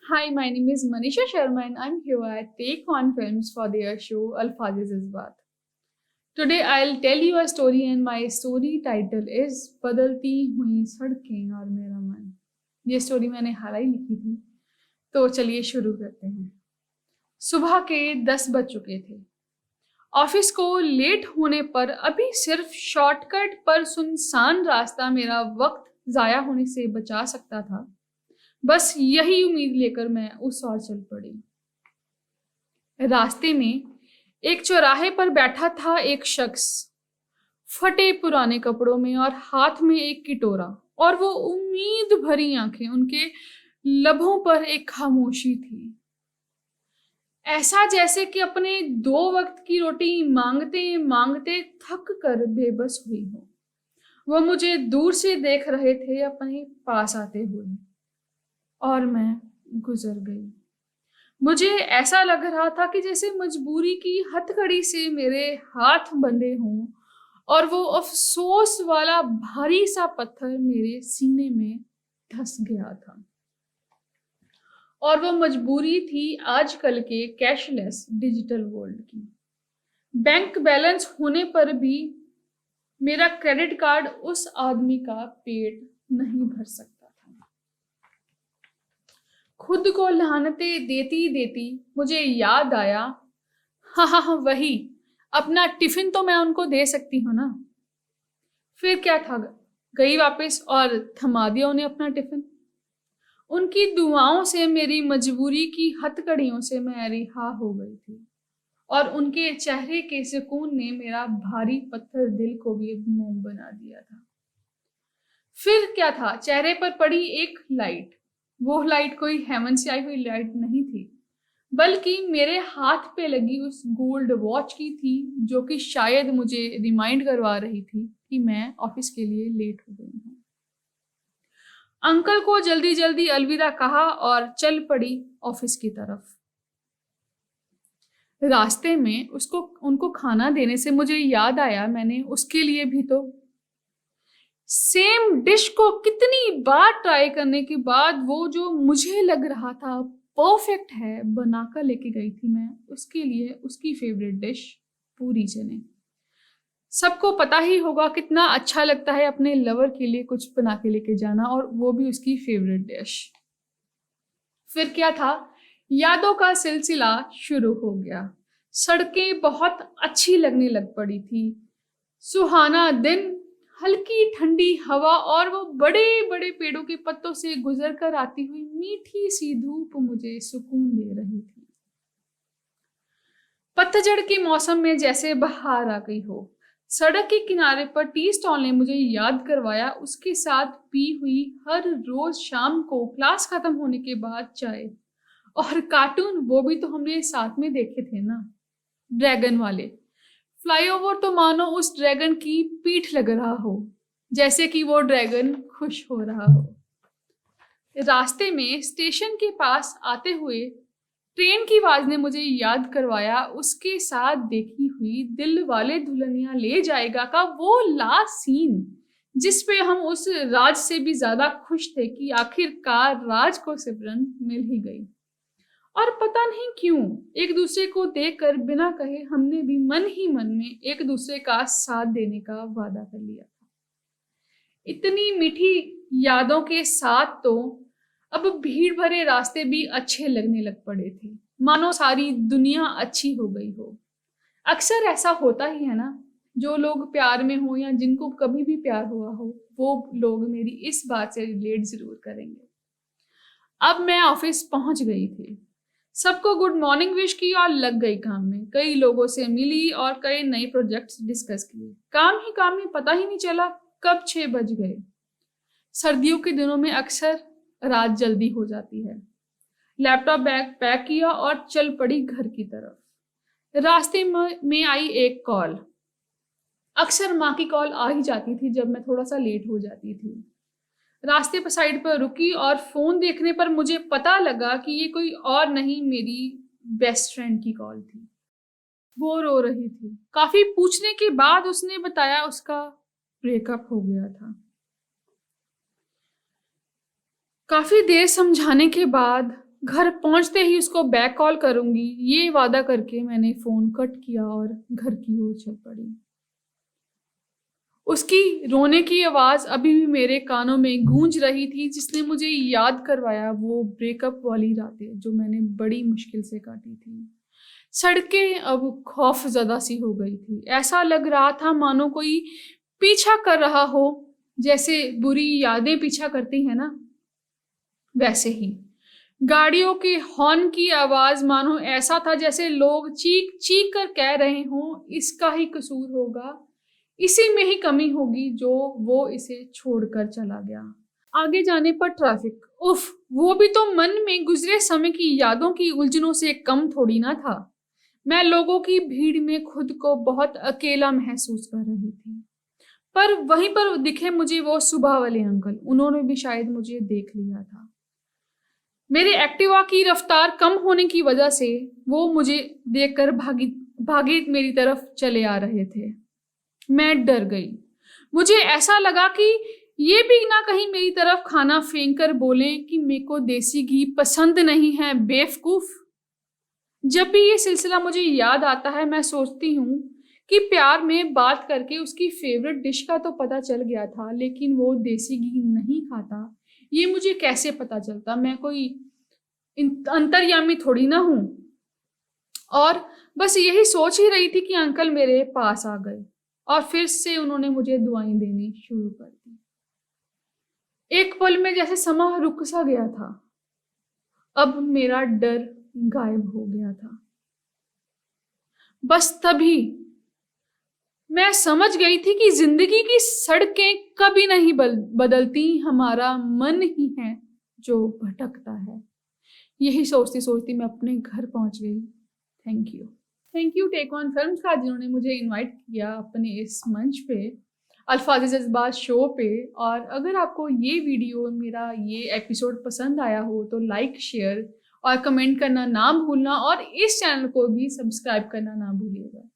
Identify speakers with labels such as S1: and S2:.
S1: Hi, my name is Manisha Sharma and I'm here at Take One Films for their show Alfaz Jazbaat. Today I'll tell you a story and my story title is बदलती हुई सड़कें और मेरा मन। ये story मैंने हाल ही लिखी थी, तो चलिए शुरू करते हैं। सुबह के 10 बज चुके थे। ऑफिस को लेट होने पर अभी सिर्फ शॉर्टकट पर सुनसान रास्ता मेरा वक्त जाया होने से बचा सकता था। बस यही उम्मीद लेकर मैं उस ओर चल पड़ी। रास्ते में एक चौराहे पर बैठा था एक शख्स, फटे पुराने कपड़ों में और हाथ में एक किटोरा, और वो उम्मीद भरी आंखें, उनके लबों पर एक खामोशी थी। ऐसा जैसे कि अपने 2 वक्त की रोटी मांगते मांगते थक कर बेबस हुई हो। वो मुझे दूर से देख रहे थे अपने पास आते हुए, और मैं गुजर गई। मुझे ऐसा लग रहा था कि जैसे मजबूरी की हथकड़ी से मेरे हाथ बंधे हों और वो अफसोस वाला भारी सा पत्थर मेरे सीने में धंस गया था। और वो मजबूरी थी आजकल के कैशलेस डिजिटल वर्ल्ड की। बैंक बैलेंस होने पर भी मेरा क्रेडिट कार्ड उस आदमी का पेट नहीं भर सकता था। खुद को लानते देती देती मुझे याद आया, हाँ हाँ हाँ वही, अपना टिफिन तो मैं उनको दे सकती हूँ ना। फिर क्या था, गई वापस और थमा दिया उन्हें अपना टिफिन। उनकी दुआओं से, मेरी मजबूरी की हथकड़ियों से मैं रिहा हो गई थी, और उनके चेहरे के सुकून ने मेरा भारी पत्थर दिल को भी मोम बना दिया था। फिर क्या था, चेहरे पर पड़ी एक लाइट। वो लाइट कोई हेवन से आई हुई लाइट नहीं थी, बल्कि मेरे हाथ पे लगी उस गोल्ड वॉच की थी, जो कि शायद मुझे रिमाइंड करवा रही थी कि मैं ऑफिस के लिए लेट हो गई हूँ। अंकल को जल्दी जल्दी अलविदा कहा और चल पड़ी ऑफिस की तरफ। रास्ते में उनको खाना देने से मुझे याद आया, मैंने उसके लिए भी तो सेम डिश को कितनी बार ट्राई करने के बाद वो जो मुझे लग रहा था परफेक्ट है बनाकर लेके गई थी मैं उसके लिए, उसकी फेवरेट डिश पूरी चने। सबको पता ही होगा कितना अच्छा लगता है अपने लवर के लिए कुछ बना के लेके जाना, और वो भी उसकी फेवरेट डिश। फिर क्या था, यादों का सिलसिला शुरू हो गया। सड़कें बहुत अच्छी लगने लग पड़ी थी। सुहाना दिन, हल्की ठंडी हवा और वो बड़े बड़े पेड़ों के पत्तों से गुजर कर आती हुई मीठी सी धूप मुझे सुकून दे रही थी। पतझड़ के मौसम में जैसे बहार आ गई हो। सड़क के किनारे पर टी स्टॉल ने मुझे याद करवाया उसके साथ पी हुई हर रोज शाम को क्लास खत्म होने के बाद चाय, और कार्टून, वो भी तो हमने साथ में देखे थे ना, ड्रैगन वाले। फ्लाईओवर तो मानो उस ड्रैगन की पीठ लग रहा हो, जैसे कि वो ड्रैगन खुश हो रहा हो। रास्ते में स्टेशन के पास आते हुए ट्रेन की आवाज ने मुझे याद करवाया उसके साथ देखी हुई दिल वाले दुल्हनिया ले जाएगा का वो लास्ट सीन, जिस पे हम उस राज से भी ज्यादा खुश थे कि आखिरकार राज को सिमरन मिल ही गई। और पता नहीं क्यों एक दूसरे को देखकर बिना कहे हमने भी मन ही मन में एक दूसरे का साथ देने का वादा कर लिया था। इतनी मीठी यादों के साथ तो अब भीड़ भरे रास्ते भी अच्छे लगने लग पड़े थे, मानो सारी दुनिया अच्छी हो गई हो। अक्सर ऐसा होता ही है ना, जो लोग प्यार में हो या जिनको कभी भी प्यार हुआ हो, वो लोग मेरी इस बात से रिलेट जरूर करेंगे। अब मैं ऑफिस पहुंच गई थी, सबको गुड मॉर्निंग विश की और लग गई काम में। कई लोगों से मिली और कई नए प्रोजेक्ट्स डिस्कस किए। काम ही पता ही नहीं चला कब 6 बज गए। सर्दियों के दिनों में अक्सर रात जल्दी हो जाती है। लैपटॉप बैग पैक किया और चल पड़ी घर की तरफ। रास्ते में आई एक कॉल। अक्सर माँ की कॉल आ ही जाती थी जब मैं थोड़ा सा लेट हो जाती थी। रास्ते पर साइड पर रुकी और फोन देखने पर मुझे पता लगा कि ये कोई और नहीं, मेरी बेस्ट फ्रेंड की कॉल थी। वो रो रही थी। काफी पूछने के बाद उसने बताया उसका ब्रेकअप हो गया था। काफी देर समझाने के बाद घर पहुंचते ही उसको बैक कॉल करूंगी, ये वादा करके मैंने फ़ोन कट किया और घर की ओर चल पड़ी। उसकी रोने की आवाज़ अभी भी मेरे कानों में गूंज रही थी, जिसने मुझे याद करवाया वो ब्रेकअप वाली रातें जो मैंने बड़ी मुश्किल से काटी थी। सड़कें अब खौफज़दा सी हो गई थी। ऐसा लग रहा था मानो कोई पीछा कर रहा हो, जैसे बुरी यादें पीछा करती हैं ना, वैसे ही। गाड़ियों के हॉर्न की आवाज़ मानो ऐसा था जैसे लोग चीख-चीख कर कह रहे हों, इसका ही कसूर होगा, इसी में ही कमी होगी जो वो इसे छोड़कर चला गया। आगे जाने पर ट्रैफिक, उफ़! वो भी तो मन में गुज़रे समय की यादों की उलझनों से कम थोड़ी ना था। मैं लोगों की भीड़ में खुद को बहुत अकेला महसूस कर रही थी। पर वहीं पर दिखे मुझे वो सुबह वाले अंकल, उन्होंने भी शायद मुझे देख लिया था। मेरे एक्टिवा की रफ्तार कम होने की वजह से वो मुझे देखकर भागे मेरी तरफ चले आ रहे थे। मैं डर गई। मुझे ऐसा लगा कि ये भी ना कहीं मेरी तरफ खाना फेंक कर बोलें कि मेरे को देसी घी पसंद नहीं है, बेवकूफ़। जब भी ये सिलसिला मुझे याद आता है, मैं सोचती हूँ कि प्यार में बात करके उसकी फेवरेट डिश का तो पता चल गया था, लेकिन वो देसी घी नहीं खाता, ये मुझे कैसे पता चलता? मैं कोई अंतर्यामी थोड़ी ना हूँ। और बस यही सोच ही रही थी कि अंकल मेरे पास आ गए और फिर से उन्होंने मुझे दुआएं देनी शुरू कर दी। एक पल में जैसे समा रुक सा गया था। अब मेरा डर गायब हो गया था। बस तभी मैं समझ गई थी कि जिंदगी की सड़कें कभी नहीं बदलती, हमारा मन ही है जो भटकता है। यही सोचती सोचती मैं अपने घर पहुंच गई। Thank you Take On Films का, जिन्होंने मुझे इनवाइट किया अपने इस मंच पे, अल्फाज़ जज्बात शो पे। और अगर आपको ये वीडियो, मेरा ये एपिसोड पसंद आया हो तो लाइक, शेयर और कमेंट करना ना भूलना, और इस चैनल को भी सब्सक्राइब करना ना भूलिएगा।